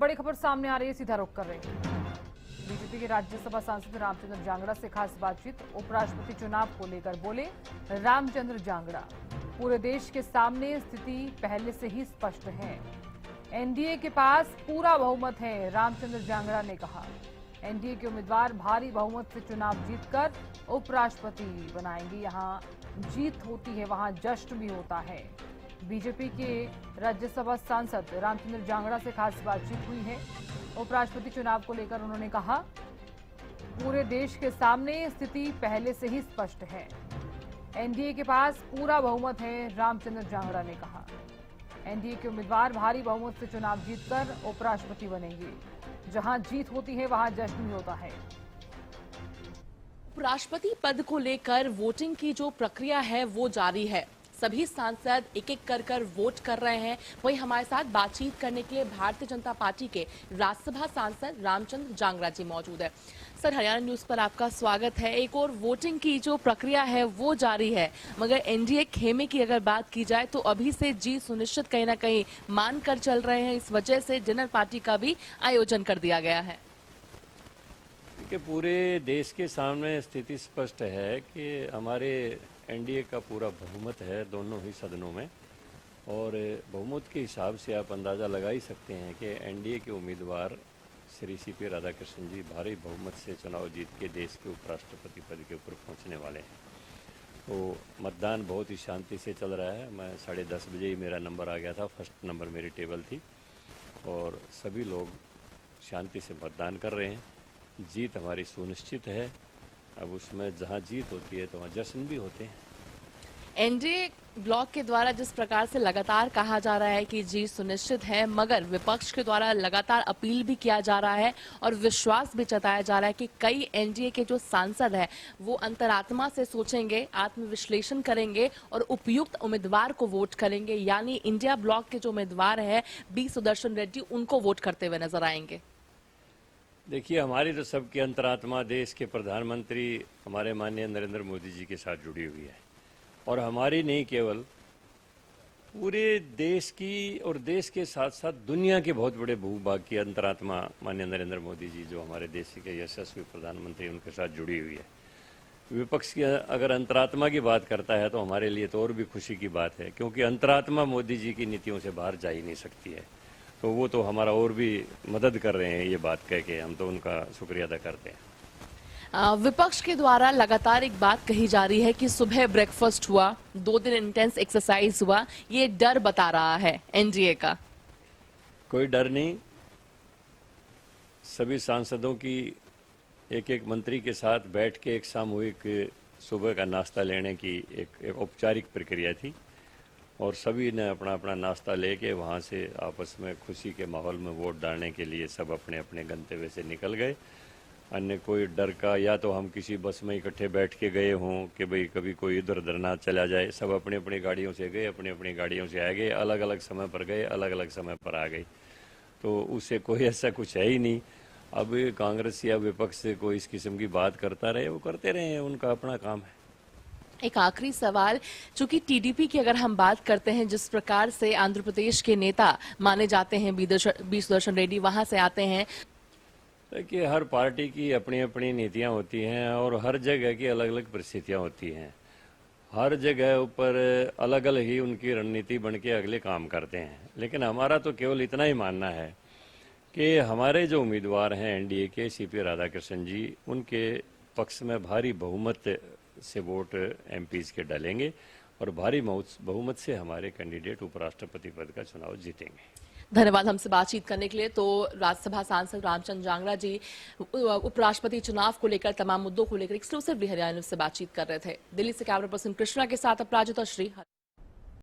बड़ी खबर सामने आ रही है, सीधा रुख कर रहे हैं। बीजेपी के राज्यसभा सांसद रामचंद्र जांगड़ा से खास बातचीत। उपराष्ट्रपति चुनाव को लेकर बोले रामचंद्र जांगड़ा, पूरे देश के सामने स्थिति पहले से ही स्पष्ट है। एनडीए के पास पूरा बहुमत है, रामचंद्र जांगड़ा ने कहा। एनडीए के उम्मीदवार भारी बहुमत से चुनाव जीतकर उपराष्ट्रपति बनाएंगे। यहां जीत होती है, वहां जश्न भी होता है। बीजेपी के राज्यसभा सांसद रामचंद्र जांगड़ा से खास बातचीत हुई है। उपराष्ट्रपति चुनाव को लेकर उन्होंने कहा, पूरे देश के सामने स्थिति पहले से ही स्पष्ट है। एनडीए के पास पूरा बहुमत है, रामचंद्र जांगड़ा ने कहा। एनडीए के उम्मीदवार भारी बहुमत से चुनाव जीतकर उपराष्ट्रपति बनेंगे। जहां जीत होती है, वहां जश्न भी होता है। उपराष्ट्रपति पद को लेकर वोटिंग की जो प्रक्रिया है वो जारी है। सभी सांसद एक एक कर वोट कर रहे हैं। वहीं हमारे साथ बातचीत करने के लिए भारतीय जनता पार्टी के राज्यसभा सांसद रामचंद्र जांगड़ा जी मौजूद है। सर, हरियाणा न्यूज पर आपका स्वागत है। एक और वोटिंग की जो प्रक्रिया है वो जारी है, मगर एनडीए खेमे की अगर बात की जाए तो अभी से जीत सुनिश्चित कहीं ना कहीं मान कर चल रहे हैं। इस वजह से डिनर पार्टी का भी आयोजन कर दिया गया है। कि पूरे देश के सामने स्थिति स्पष्ट है कि हमारे एनडीए का पूरा बहुमत है दोनों ही सदनों में, और बहुमत के हिसाब से आप अंदाज़ा लगा ही सकते हैं कि एनडीए के उम्मीदवार श्री सीपी राधाकृष्णन जी भारी बहुमत से चुनाव जीत के देश के उपराष्ट्रपति पद के ऊपर पहुंचने वाले हैं। तो मतदान बहुत ही शांति से चल रहा है। मैं 10:30 बजे ही मेरा नंबर आ गया था, फर्स्ट नंबर मेरी टेबल थी, और सभी लोग शांति से मतदान कर रहे हैं। जीत हमारी सुनिश्चित है। अब उसमें जहां जीत होती है तो वहां जश्न भी होते हैं। एनडीए ब्लॉक के द्वारा जिस प्रकार से लगातार कहा जा रहा है कि जीत सुनिश्चित है, मगर विपक्ष के द्वारा लगातार अपील भी किया जा रहा है और विश्वास भी जताया जा रहा है कि कई एनडीए के जो सांसद हैं वो अंतरात्मा से सोचेंगे, आत्मविश्लेषण करेंगे और उपयुक्त उम्मीदवार को वोट करेंगे। यानी इंडिया ब्लॉक के जो उम्मीदवार है बी सुदर्शन रेड्डी, उनको वोट करते हुए नजर आएंगे। देखिए, हमारी तो सबकी अंतरात्मा देश के प्रधानमंत्री हमारे माननीय नरेंद्र मोदी जी के साथ जुड़ी हुई है, और हमारी नहीं केवल पूरे देश की और देश के साथ साथ दुनिया के बहुत बड़े भूभाग की अंतरात्मा माननीय नरेंद्र मोदी जी जो हमारे देश के यशस्वी प्रधानमंत्री उनके साथ जुड़ी हुई है। विपक्ष की अगर अंतरात्मा की बात करता है तो हमारे लिए तो और भी खुशी की बात है, क्योंकि अंतरात्मा मोदी जी की नीतियों से बाहर जा ही नहीं सकती है। तो वो तो हमारा और भी मदद कर रहे हैं, ये बात कह के हम तो उनका शुक्रिया अदा करते हैं। विपक्ष के द्वारा लगातार एक बात कही जा रही है कि सुबह ब्रेकफास्ट हुआ, 2 दिन इंटेंस एक्सरसाइज हुआ, ये डर बता रहा है एनडीए का। कोई डर नहीं। सभी सांसदों की एक एक मंत्री के साथ बैठ के एक सामूहिक सुबह का नाश्ता लेने की एक औपचारिक प्रक्रिया थी, और सभी ने अपना अपना नाश्ता लेके वहाँ से आपस में खुशी के माहौल में वोट डालने के लिए सब अपने अपने गंतव्य से निकल गए। अन्य कोई डर का, या तो हम किसी बस में इकट्ठे बैठ के गए हों कि भाई कभी कोई इधर उधर ना चला जाए, सब अपनी अपनी गाड़ियों से गए, अपनी अपनी गाड़ियों से आ गए, अलग अलग समय पर गए, अलग अलग समय पर आ गए। तो उससे कोई ऐसा कुछ है ही नहीं। अब कांग्रेस या विपक्ष से कोई इस किस्म की बात करता रहे, वो करते रहे, उनका अपना काम है। एक आखिरी सवाल, चूंकि टीडीपी की अगर हम बात करते हैं, जिस प्रकार से आंध्र प्रदेश के नेता माने जाते हैं बी सुदर्शन रेड्डी वहां से आते हैं, देखिए हर पार्टी की अपनी अपनी नीतियां होती हैं और हर जगह की अलग अलग परिस्थितियां होती हैं। हर जगह ऊपर अलग अलग ही उनकी रणनीति बन के अगले काम करते हैं। लेकिन हमारा तो केवल इतना ही मानना है कि हमारे जो उम्मीदवार हैं एनडीए के सीपी राधाकृष्णन जी, उनके पक्ष में भारी बहुमत से वोट एमपीज के डालेंगे और भारी बहुमत से हमारे कैंडिडेट उपराष्ट्रपति पद का चुनाव जीतेंगे। धन्यवाद हमसे बातचीत करने के लिए। तो राज्यसभा सांसद रामचंद्र जांगड़ा जी उपराष्ट्रपति चुनाव को लेकर तमाम मुद्दों को लेकर एक्सक्लूसिवली हरियाणा न्यूज से बातचीत कर रहे थे। दिल्ली से कैमरा पर्सन कृष्णा के साथ अपराजिता श्री।